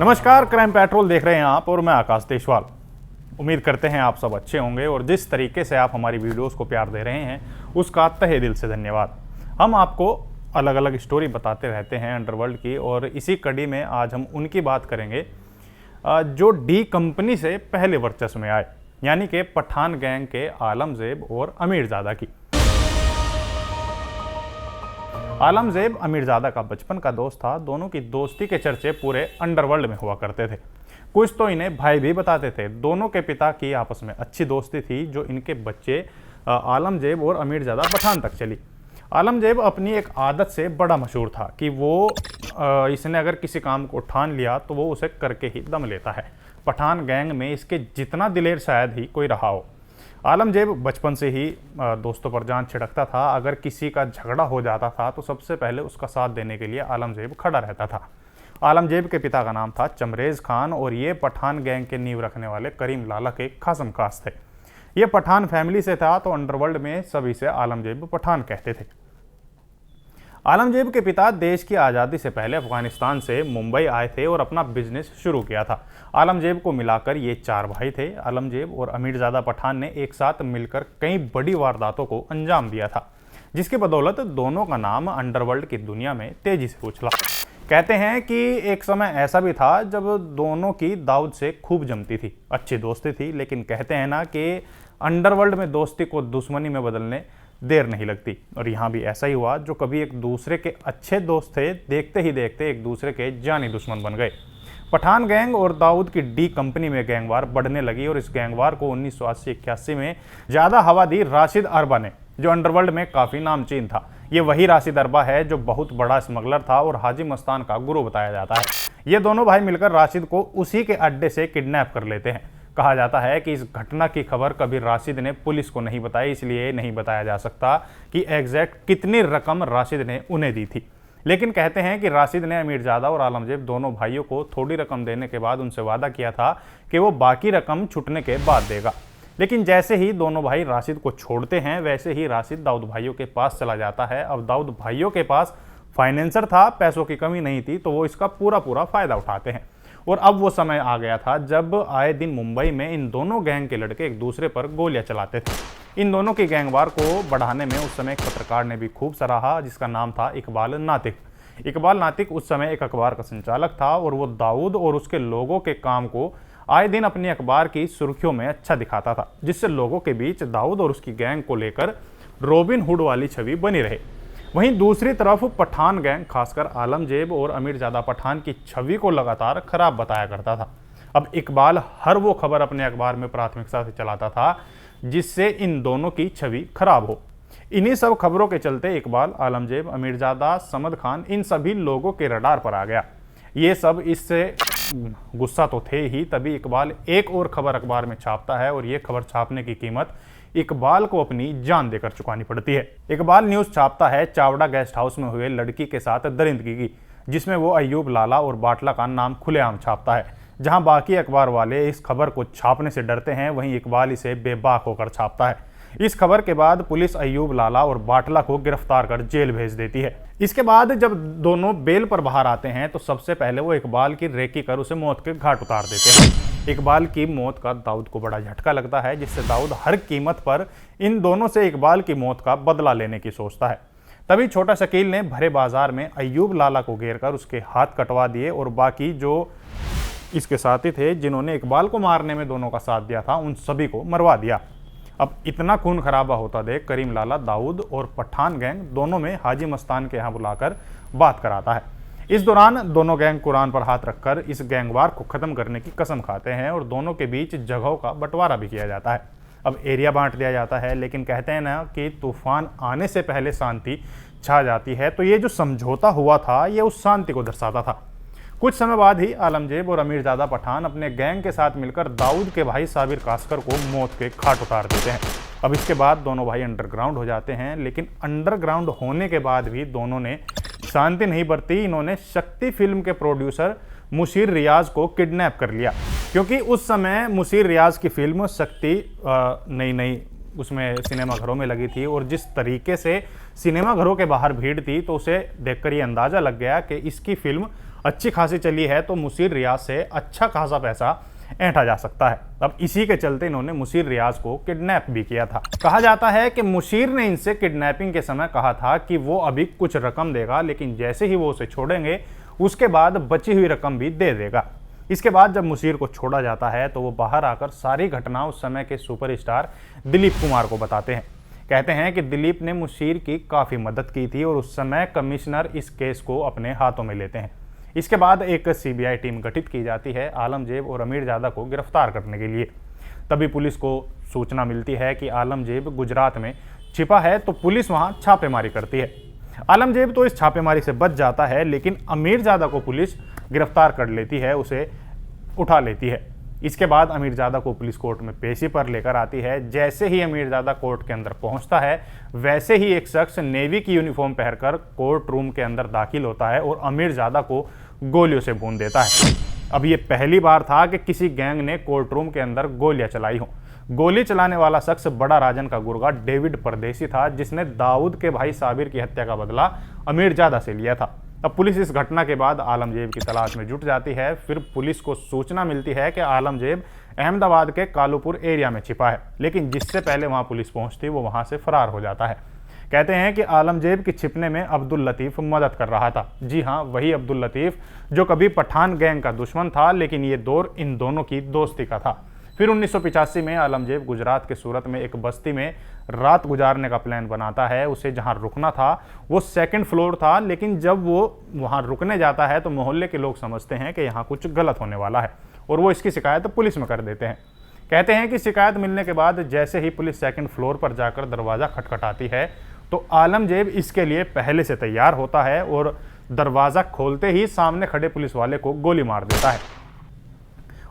नमस्कार, crime petrol देख रहे हैं आप और मैं आकाश देशवाल। उम्मीद करते हैं आप सब अच्छे होंगे और जिस तरीके से आप हमारी वीडियोस को प्यार दे रहे हैं उसका तहे दिल से धन्यवाद। हम आपको अलग अलग स्टोरी बताते रहते हैं अंडरवर्ल्ड की, और इसी कड़ी में आज हम उनकी बात करेंगे जो डी कंपनी से पहले वर्चस्व में आए, यानी कि पठान गैंग के आलमजेब और अमीरजादा की। आलमजेब अमीरजादा का बचपन का दोस्त था। दोनों की दोस्ती के चर्चे पूरे अंडरवर्ल्ड में हुआ करते थे। कुछ तो इन्हें भाई भी बताते थे। दोनों के पिता की आपस में अच्छी दोस्ती थी, जो इनके बच्चे आलमजेब और अमीरजादा पठान तक चली। आलमजेब अपनी एक आदत से बड़ा मशहूर था कि वो इसने अगर किसी काम को ठान लिया तो वो उसे करके ही दम लेता है। पठान गैंग में इसके जितना दिलेर शायद ही कोई रहा हो। आलमजेब बचपन से ही दोस्तों पर जान छिड़कता था। अगर किसी का झगड़ा हो जाता था तो सबसे पहले उसका साथ देने के लिए आलमजेब खड़ा रहता था। आलमजेब के पिता का नाम था चमरेज खान और ये पठान गैंग के नींव रखने वाले करीम लाला के खासम खास थे। ये पठान फैमिली से था तो अंडरवर्ल्ड में सभी से आलमजेब पठान कहते थे। आलमजेब के पिता देश की आज़ादी से पहले अफगानिस्तान से मुंबई आए थे और अपना बिजनेस शुरू किया था। आलमजेब को मिलाकर ये 4 भाई थे। आलमजेब और अमीरजादा पठान ने एक साथ मिलकर कई बड़ी वारदातों को अंजाम दिया था, जिसकी बदौलत दोनों का नाम अंडरवर्ल्ड की दुनिया में तेजी से उछला। कहते हैं कि एक समय ऐसा भी था जब दोनों की दाऊद से खूब जमती थी, अच्छी दोस्ती थी, लेकिन कहते हैं ना कि अंडरवर्ल्ड में दोस्ती को दुश्मनी में बदलने देर नहीं लगती। और यहाँ भी ऐसा ही हुआ। जो कभी एक दूसरे के अच्छे दोस्त थे, देखते ही देखते एक दूसरे के जानी दुश्मन बन गए। पठान गैंग और दाऊद की डी कंपनी में गैंगवार बढ़ने लगी और इस गैंगवार को 1980-81 में ज़्यादा हवा दी राशिद अरबा ने, जो अंडरवर्ल्ड में काफ़ी नामचीन था। ये वही राशिद अरबा है जो बहुत बड़ा स्मगलर था और हाजी मस्तान का गुरु बताया जाता है। ये दोनों भाई मिलकर राशिद को उसी के अड्डे से किडनैप कर लेते हैं। कहा जाता है कि इस घटना की खबर कभी राशिद ने पुलिस को नहीं बताई, इसलिए नहीं बताया जा सकता कि एग्जैक्ट कितनी रकम राशिद ने उन्हें दी थी। लेकिन कहते हैं कि राशिद ने अमीरजादा और आलमजेब दोनों भाइयों को थोड़ी रकम देने के बाद उनसे वादा किया था कि वो बाकी रकम छुटने के बाद देगा। लेकिन जैसे ही दोनों भाई राशिद को छोड़ते हैं, वैसे ही राशिद दाऊद भाइयों के पास चला जाता है। अब दाऊद भाइयों के पास फाइनेंसर था, पैसों की कमी नहीं थी, तो वो इसका पूरा फायदा उठाते हैं। और अब वो समय आ गया था जब आए दिन मुंबई में इन दोनों गैंग के लड़के एक दूसरे पर गोलियां चलाते थे। इन दोनों की गैंगवार को बढ़ाने में उस समय एक पत्रकार ने भी खूब सराहा, जिसका नाम था इकबाल नातिक। इकबाल नातिक उस समय एक अखबार का संचालक था और वो दाऊद और उसके लोगों के काम को आए दिन अपनी अखबार की सुर्खियों में अच्छा दिखाता था, जिससे लोगों के बीच दाऊद और उसकी गैंग को लेकर रॉबिन हुड वाली छवि बनी रहे। वहीं दूसरी तरफ पठान गैंग, खासकर आलमजेब और अमीरजादा पठान की छवि को लगातार खराब बताया करता था। अब इकबाल हर वो खबर अपने अखबार में प्राथमिकता से चलाता था जिससे इन दोनों की छवि खराब हो। इन्हीं सब खबरों के चलते इकबाल, आलमजेब, अमीरजादा, समद खान, इन सभी लोगों के रडार पर आ गया। ये सब इससे गुस्सा तो थे ही, तभी इकबाल एक और खबर अखबार में छापता है और ये खबर छापने की कीमत इकबाल को अपनी जान देकर चुकानी पड़ती है। इकबाल न्यूज़ छापता है चावड़ा गेस्ट हाउस में हुए लड़की के साथ दरिंदगी की, जिसमें वो अय्यूब लाला और बाटला का नाम खुलेआम छापता है। जहां बाकी अखबार वाले इस खबर को छापने से डरते हैं, वहीं इकबाल इसे बेबाक होकर छापता है। इस खबर के बाद पुलिस अय्यूब लाला और बाटला को गिरफ्तार कर जेल भेज देती है। इसके बाद जब दोनों बेल पर बाहर आते हैं तो सबसे पहले वो इकबाल की रेकी कर उसे मौत के घाट उतार देते हैं। इकबाल की मौत का दाऊद को बड़ा झटका लगता है, जिससे दाऊद हर कीमत पर इन दोनों से इकबाल की मौत का बदला लेने की सोचता है। तभी छोटा शकील ने भरे बाजार में अय्यूब लाला को घेर कर उसके हाथ कटवा दिए और बाकी जो इसके साथी थे जिन्होंने इकबाल को मारने में दोनों का साथ दिया था, उन सभी को मरवा दिया। अब इतना खून खराबा होता देख करीम लाला दाऊद और पठान गैंग दोनों में हाजी मस्तान के यहाँ बुलाकर बात कराता है। इस दौरान दोनों गैंग कुरान पर हाथ रखकर इस गैंगवार को खत्म करने की कसम खाते हैं और दोनों के बीच जगहों का बंटवारा भी किया जाता है। अब एरिया बांट दिया जाता है, लेकिन कहते हैं ना कि तूफान आने से पहले शांति छा जाती है, तो ये जो समझौता हुआ था ये उस शांति को दर्शाता था। कुछ समय बाद ही आलमजेब और अमीरजादा पठान अपने गैंग के साथ मिलकर दाऊद के भाई साबिर कासकर को मौत के घाट उतार देते हैं। अब इसके बाद दोनों भाई अंडरग्राउंड हो जाते हैं, लेकिन अंडरग्राउंड होने के बाद भी दोनों ने शांति नहीं बरती। इन्होंने शक्ति फिल्म के प्रोड्यूसर मुशीर रियाज को किडनैप कर लिया, क्योंकि उस समय मुशीर रियाज की फिल्म शक्ति नई उसमें सिनेमाघरों में लगी थी और जिस तरीके से सिनेमाघरों के बाहर भीड़ थी तो उसे देखकर ये अंदाज़ा लग गया कि इसकी फिल्म अच्छी खासी चली है तो मुशीर रियाज से अच्छा खासा पैसा ऐंठा जा सकता है। अब इसी के चलते इन्होंने मुशीर रियाज को किडनैप भी किया था। कहा जाता है कि मुशीर ने इनसे किडनैपिंग के समय कहा था कि वो अभी कुछ रकम देगा, लेकिन जैसे ही वो उसे छोड़ेंगे उसके बाद बची हुई रकम भी दे देगा। इसके बाद जब मुशीर को छोड़ा जाता है तो वो बाहर आकर सारी घटना उस समय के सुपरस्टार दिलीप कुमार को बताते हैं। कहते हैं कि दिलीप ने मुशीर की काफ़ी मदद की थी और उस समय कमिश्नर इस केस को अपने हाथों में लेते हैं। इसके बाद एक सीबीआई टीम गठित की जाती है आलमजेब और अमीरजादा को गिरफ्तार करने के लिए। तभी पुलिस को सूचना मिलती है कि आलमजेब गुजरात में छिपा है, तो पुलिस वहां छापेमारी करती है। आलमजेब तो इस छापेमारी से बच जाता है, लेकिन अमीरजादा को पुलिस गिरफ्तार कर लेती है, उसे उठा लेती है। इसके बाद अमीरजादा को पुलिस कोर्ट में पेशी पर लेकर आती है। जैसे ही अमीरजादा कोर्ट के अंदर पहुंचता है, वैसे ही एक शख्स नेवी की यूनिफॉर्म पहनकर कोर्ट रूम के अंदर दाखिल होता है और अमीरजादा को गोलियों से भून देता है। अब ये पहली बार था कि किसी गैंग ने कोर्ट रूम के अंदर गोलियां चलाई हों। गोली चलाने वाला शख्स बड़ा राजन का गुर्गा डेविड परदेसी था, जिसने दाऊद के भाई साबिर की हत्या का बदला अमीरजादा से लिया था। अब पुलिस इस घटना के बाद आलमजेब की तलाश में जुट जाती है। फिर पुलिस को सूचना मिलती है कि आलमजेब अहमदाबाद के कालूपुर एरिया में छिपा है, लेकिन जिससे पहले वहां पुलिस पहुंचती वो वहां से फरार हो जाता है। कहते हैं कि आलमजेब के छिपने में अब्दुल लतीफ़ मदद कर रहा था। जी हाँ, वही अब्दुल लतीफ़ जो कभी पठान गैंग का दुश्मन था, लेकिन ये दौर इन दोनों की दोस्ती का था। फिर 1985 में आलमजेब गुजरात के सूरत में एक बस्ती में रात गुजारने का प्लान बनाता है। उसे जहां रुकना था वो 2nd फ्लोर था, लेकिन जब वो वहां रुकने जाता है तो मोहल्ले के लोग समझते हैं कि यहाँ कुछ गलत होने वाला है और वो इसकी शिकायत पुलिस में कर देते हैं। कहते हैं कि शिकायत मिलने के बाद जैसे ही पुलिस 2nd फ्लोर पर जाकर दरवाज़ा खटखटाती है तो आलमजेब इसके लिए पहले से तैयार होता है और दरवाज़ा खोलते ही सामने खड़े पुलिस वाले को गोली मार देता है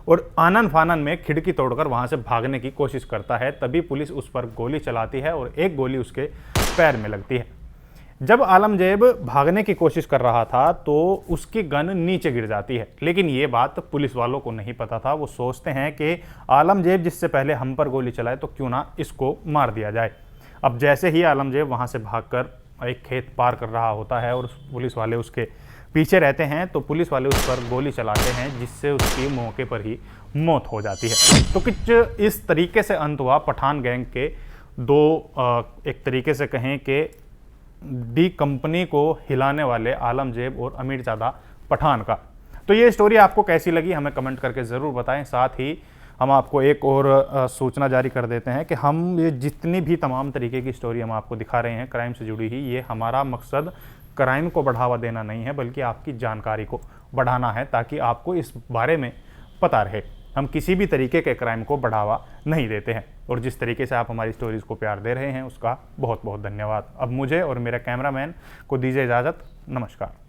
और आनन फानन में खिड़की तोड़कर वहां से भागने की कोशिश करता है। तभी पुलिस उस पर गोली चलाती है और एक गोली उसके पैर में लगती है। जब आलमजेब भागने की कोशिश कर रहा था तो उसकी गन नीचे गिर जाती है, लेकिन ये बात पुलिस वालों को नहीं पता था। वो सोचते हैं कि आलमजेब जिससे पहले हम पर गोली चलाए तो क्यों ना इसको मार दिया जाए। अब जैसे ही आलमजेब वहां से भागकर एक खेत पार कर रहा होता है और पुलिस वाले उसके पीछे रहते हैं तो पुलिस वाले उस पर गोली चलाते हैं, जिससे उसकी मौके पर ही मौत हो जाती है। तो कुछ इस तरीके से अंत हुआ पठान गैंग के एक तरीके से कहें कि डी कंपनी को हिलाने वाले आलमजेब और अमीरजादा पठान का। तो ये स्टोरी आपको कैसी लगी हमें कमेंट करके ज़रूर बताएं। साथ ही हम आपको एक और सूचना जारी कर देते हैं कि हम ये जितनी भी तमाम तरीके की स्टोरी हम आपको दिखा रहे हैं क्राइम से जुड़ी ही, ये हमारा मकसद क्राइम को बढ़ावा देना नहीं है, बल्कि आपकी जानकारी को बढ़ाना है ताकि आपको इस बारे में पता रहे। हम किसी भी तरीके के क्राइम को बढ़ावा नहीं देते हैं और जिस तरीके से आप हमारी स्टोरीज़ को प्यार दे रहे हैं उसका बहुत बहुत धन्यवाद। अब मुझे और मेरे कैमरामैन को दीजिए इजाज़त। नमस्कार।